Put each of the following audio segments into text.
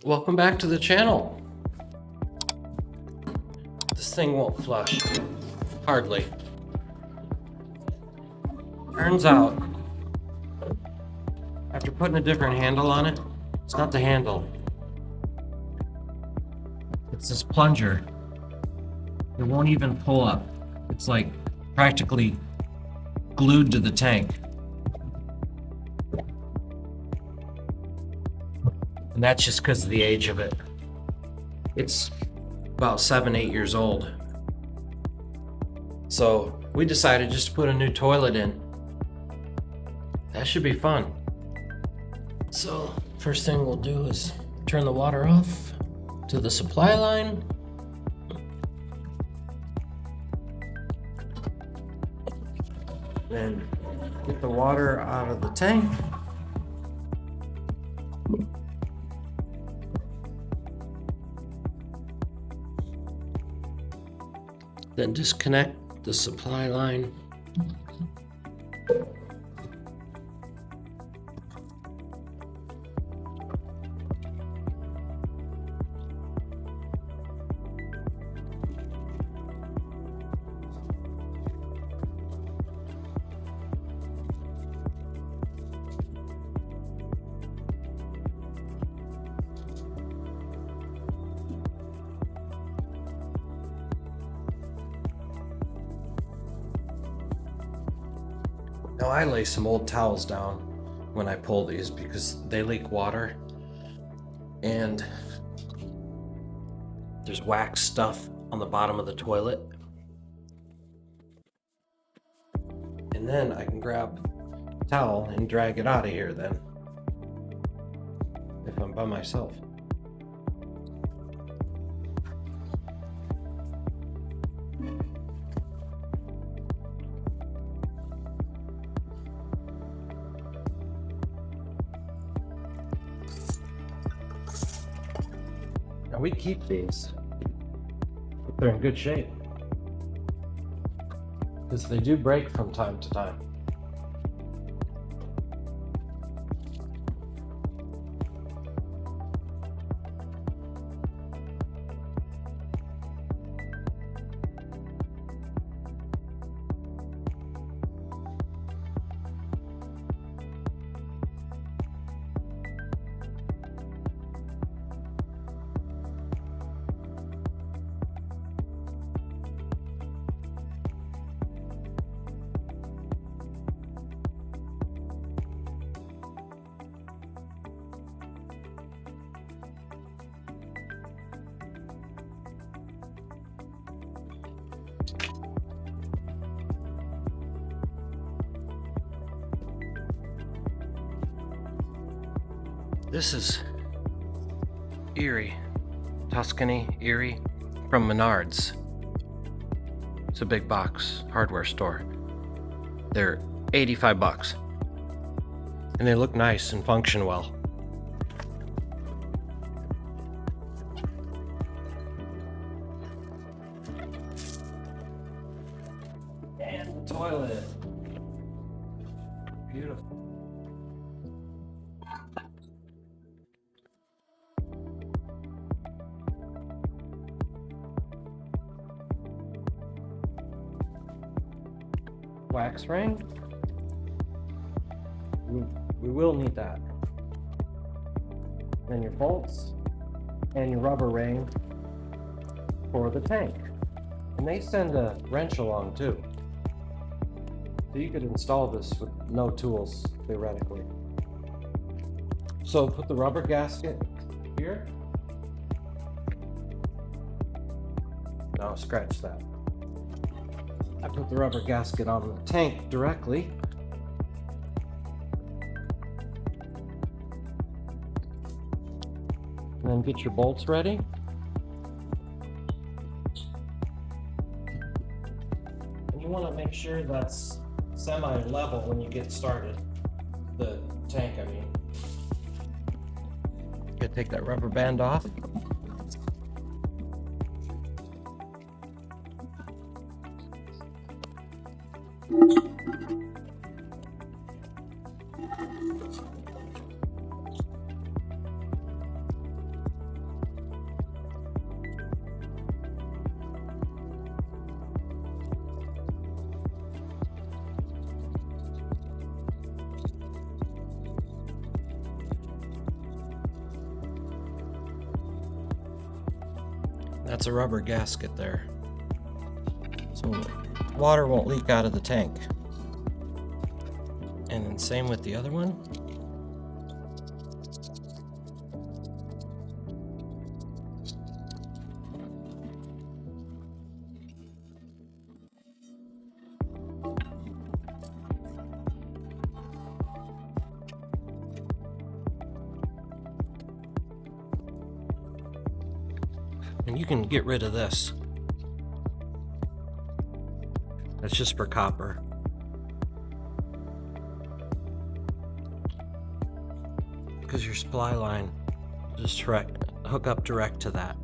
Welcome back to the channel. This thing won't flush. Hardly. Turns out, after putting a different handle on it, it's not the handle. It's this plunger. It won't even pull up. It's like practically glued to the tank. And that's just because of the age of it. It's about 7-8 years old. So we decided just to put a new toilet in. That should be fun. So first thing we'll do is turn the water off to the supply line. Then get the water out of the tank. Then disconnect the supply line. Now I lay some old towels down when I pull these because they leak water and there's wax stuff on the bottom of the toilet. And then I can grab a towel and drag it out of here then, if I'm by myself. Now we keep these if they're in good shape, because they do break from time to time. This is Erie, Tuscany, Erie, from Menards. It's a big box hardware store. They're 85 bucks. And they look nice and function well. And the toilet. Beautiful. Wax ring. We will need that. Then your bolts and your rubber ring for the tank. And they send a wrench along too. So you could install this with no tools, theoretically. So put the rubber gasket here. Now scratch that. I put the rubber gasket on the tank directly. And then get your bolts ready. And you want to make sure that's semi-level when you get started. The tank, I mean. You gotta take that rubber band off. That's a rubber gasket there. So water won't leak out of the tank. And then same with the other one. And you can get rid of this. That's just for copper. Because your supply line just hook up direct to that.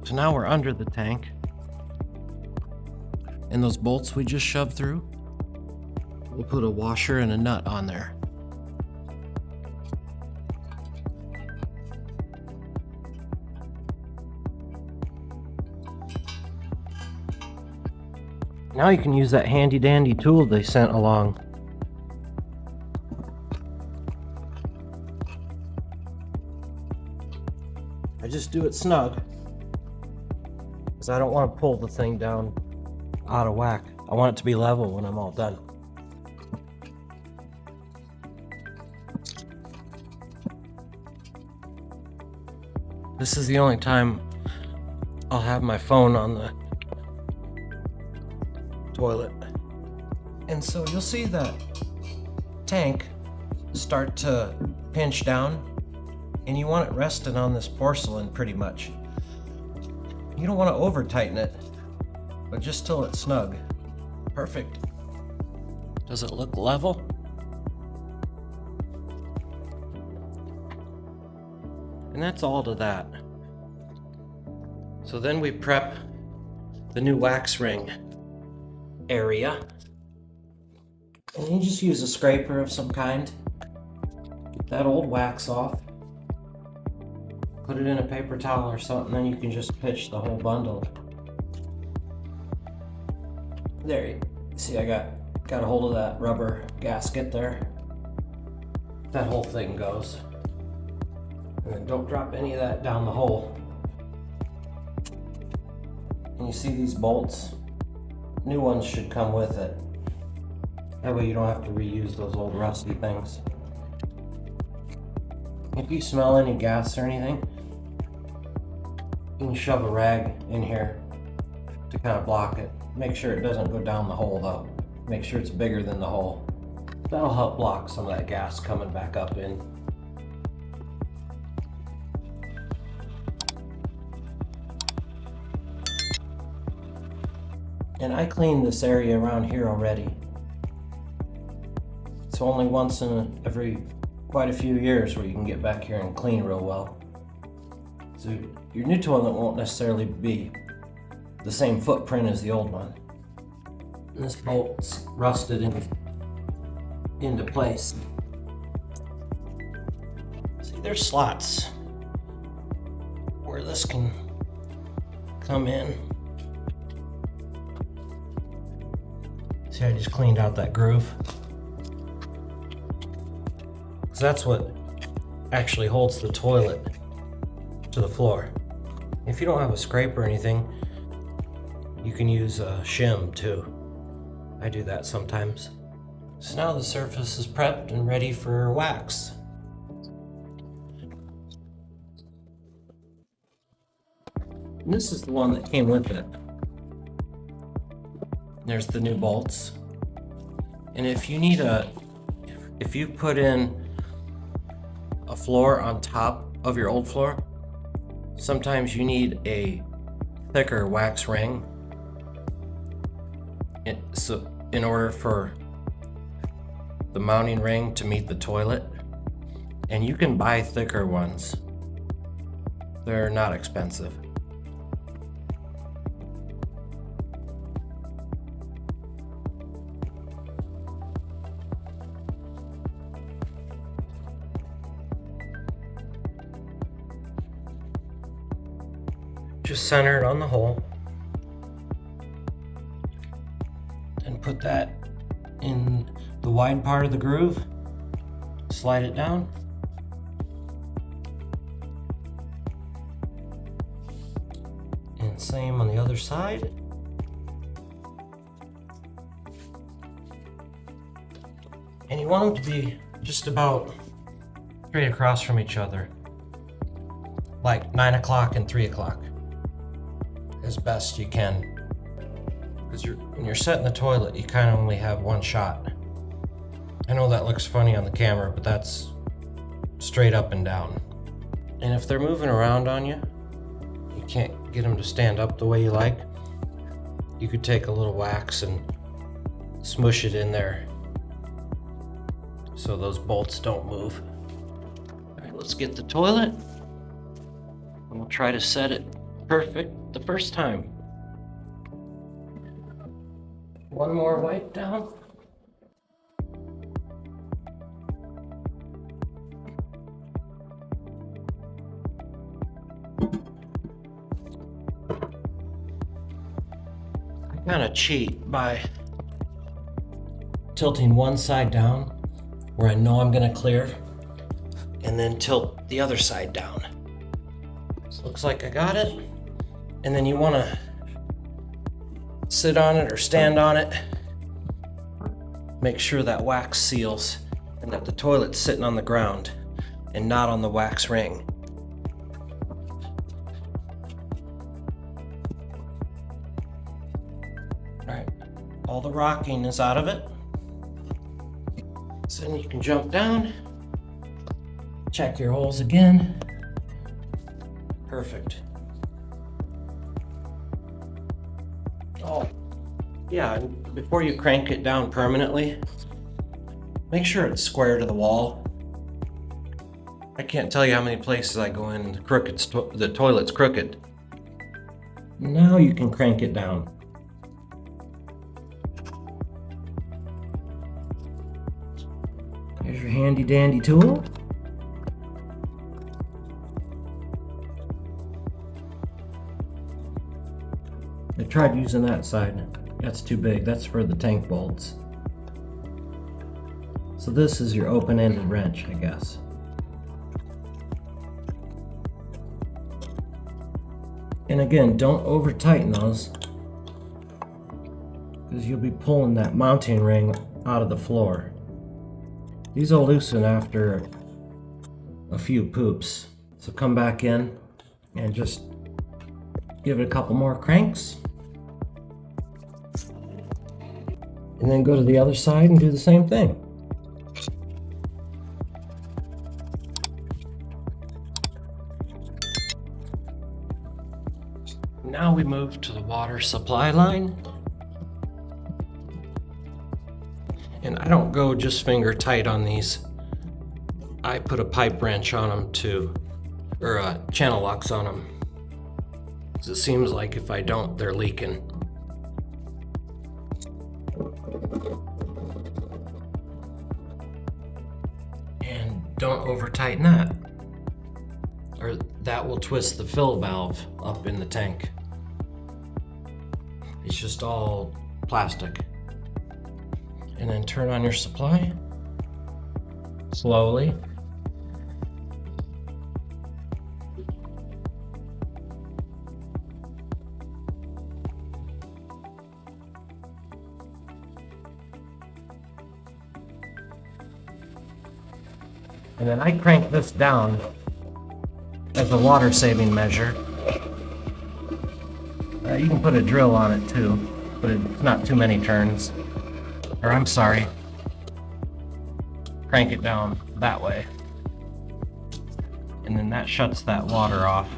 So now we're under the tank. And those bolts we just shoved through, we'll put a washer and a nut on there. Now you can use that handy dandy tool they sent along. I just do it snug because I don't want to pull the thing down out of whack. I want it to be level when I'm all done. This is the only time I'll have my phone on the toilet. And so you'll see that tank start to pinch down, and you want it resting on this porcelain pretty much. You don't want to over tighten it, but just till it's snug. Perfect. Does it look level? And that's all to that. So then we prep the new wax ring area. And you just use a scraper of some kind. Get that old wax off. Put it in a paper towel or something, then you can just pitch the whole bundle. There you see, I got a hold of that rubber gasket there. That whole thing goes. And then don't drop any of that down the hole. And you see these bolts? New ones should come with it. That way you don't have to reuse those old rusty things. If you smell any gas or anything, you can shove a rag in here to kind of block it. Make sure it doesn't go down the hole though. Make sure it's bigger than the hole. That'll help block some of that gas coming back up in. And I cleaned this area around here already. It's only once in every quite a few years where you can get back here and clean real well. So your new toilet won't necessarily be the same footprint as the old one. And this bolt's rusted into place. See, there's slots where this can come in. See, I just cleaned out that groove. Because that's what actually holds the toilet to the floor. If you don't have a scrape or anything, you can use a shim too. I do that sometimes. So now the surface is prepped and ready for wax. And this is the one that came with it. There's the new bolts. And if you put in a floor on top of your old floor, sometimes you need a thicker wax ring in order for the mounting ring to meet the toilet. And you can buy thicker ones. They're not expensive. Just center it on the hole and put that in the wide part of the groove, slide it down, same on the other side. And you want them to be just about straight across from each other, like 9 o'clock and 3 o'clock, as best you can. Because when you're setting the toilet, you kind of only have one shot. I know that looks funny on the camera, but that's straight up and down. And if they're moving around on you, you can't get them to stand up the way you like, you could take a little wax and smush it in there so those bolts don't move. All right, let's get the toilet, and we'll try to set it perfect the first time. One more wipe down. I kind of cheat by tilting one side down where I know I'm gonna clear, and then tilt the other side down. So looks like I got it. And then you wanna sit on it or stand on it. Make sure that wax seals and that the toilet's sitting on the ground and not on the wax ring. All right, all the rocking is out of it. So then you can jump down, check your holes again. Perfect. Oh, yeah, and before you crank it down permanently, make sure it's square to the wall. I can't tell you how many places I go in and the toilet's crooked. Now you can crank it down. Here's your handy dandy tool. I tried using that side. That's too big. That's for the tank bolts. So this is your open-ended wrench, I guess. And again, don't over tighten those, because you'll be pulling that mounting ring out of the floor. These will loosen after a few poops. So come back in and just give it a couple more cranks. And then go to the other side and do the same thing. Now we move to the water supply line. And I don't go just finger tight on these. I put a pipe wrench on them too, or channel locks on them. 'Cause it seems like if I don't, they're leaking. And don't over tighten that, or that will twist the fill valve up in the tank. It's just all plastic. And then turn on your supply slowly. And then I crank this down as a water saving measure. You can put a drill on it too, but it's not too many turns. Or I'm sorry, crank it down that way. And then that shuts that water off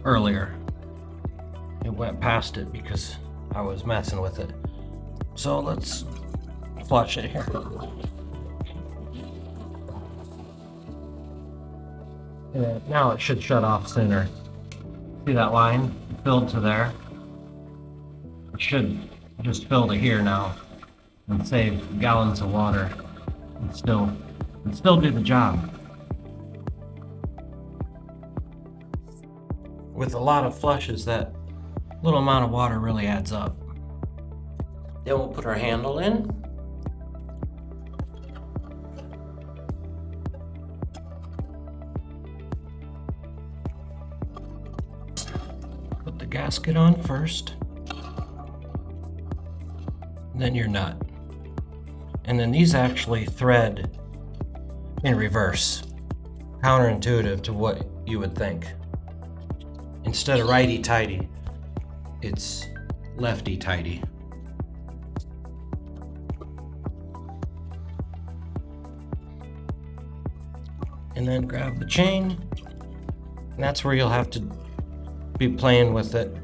earlier. It went past it because I was messing with it. So let's flush it here. And now it should shut off sooner. See that line filled to there? It should just fill to here now and save gallons of water and still do the job. With a lot of flushes, that little amount of water really adds up. Then we'll put our handle in. Put the gasket on first, then your nut. And then these actually thread in reverse, counterintuitive to what you would think. Instead of righty-tighty, it's lefty-tighty. And then grab the chain, and that's where you'll have to be playing with it,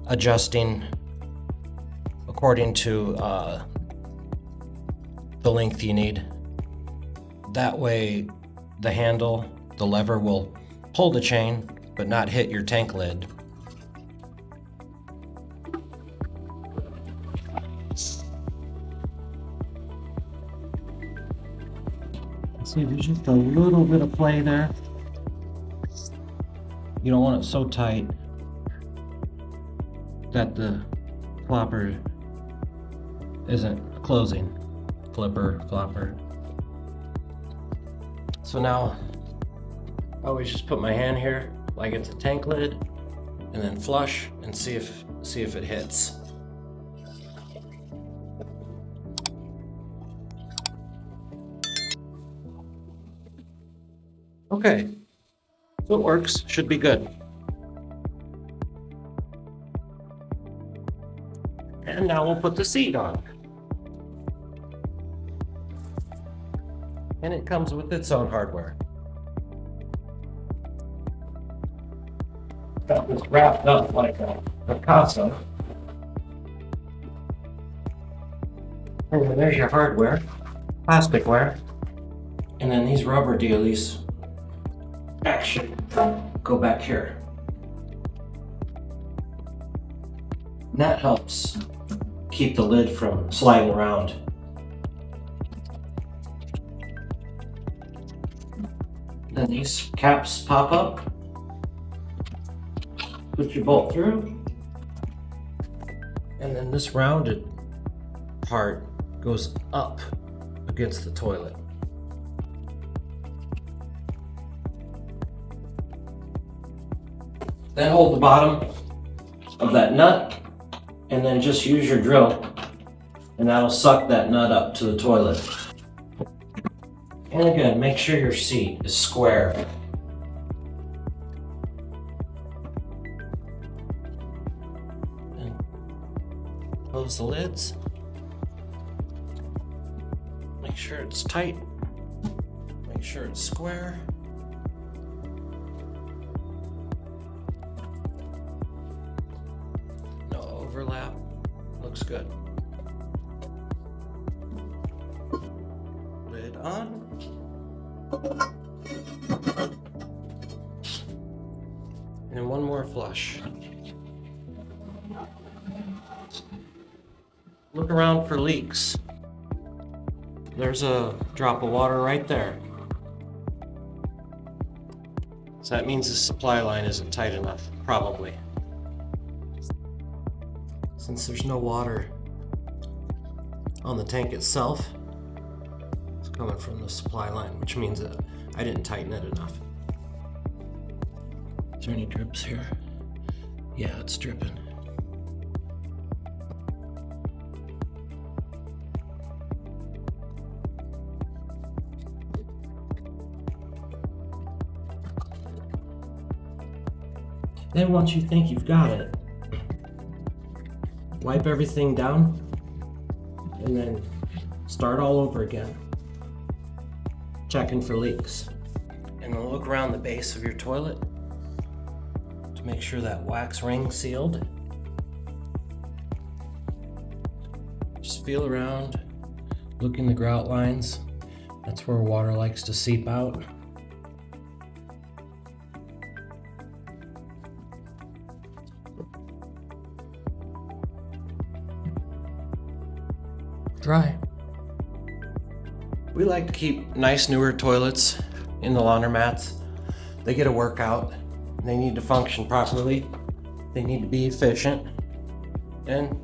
adjusting according to the length you need. That way the handle, the lever, will pull the chain but not hit your tank lid. See, there's just a little bit of play there. You don't want it so tight that the flopper isn't closing. Flopper. So now I always just put my hand here like it's a tank lid and then flush and see if it hits. Okay, so it works, should be good. And now we'll put the seat on. And it comes with its own hardware. Got this wrapped up like a Picasso. And then there's your hardware, plasticware. And then these rubber dealies actually go back here. And that helps keep the lid from sliding around. Then these caps pop up. Put your bolt through. And then this rounded part goes up against the toilet. Then hold the bottom of that nut and then just use your drill and that'll suck that nut up to the toilet. And again, make sure your seat is square. And close the lids. Make sure it's tight. Make sure it's square. No overlap. Looks good. Lid on. And one more flush. Look around for leaks. There's a drop of water right there. So that means the supply line isn't tight enough, probably. Since there's no water on the tank itself, it's coming from the supply line, which means that I didn't tighten it enough. Is there any drips here? Yeah, it's dripping. Then once you think you've got it, wipe everything down and then start all over again, checking for leaks. And then look around the base of your toilet to make sure that wax ring's sealed. Just feel around, look in the grout lines. That's where water likes to seep out. Dry. We like to keep nice newer toilets in the laundromats. They get a workout. They need to function properly. They need to be efficient. And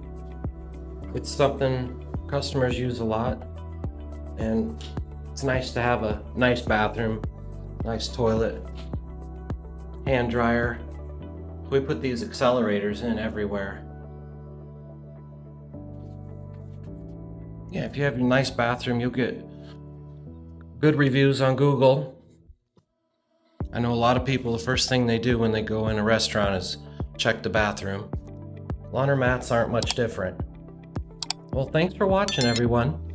it's something customers use a lot. And it's nice to have a nice bathroom, nice toilet, hand dryer, We put these accelerators in everywhere. Yeah, if you have a nice bathroom, you'll get good reviews on Google. I know a lot of people, the first thing they do when they go in a restaurant is check the bathroom. Laundromats aren't much different. Well, thanks for watching, everyone.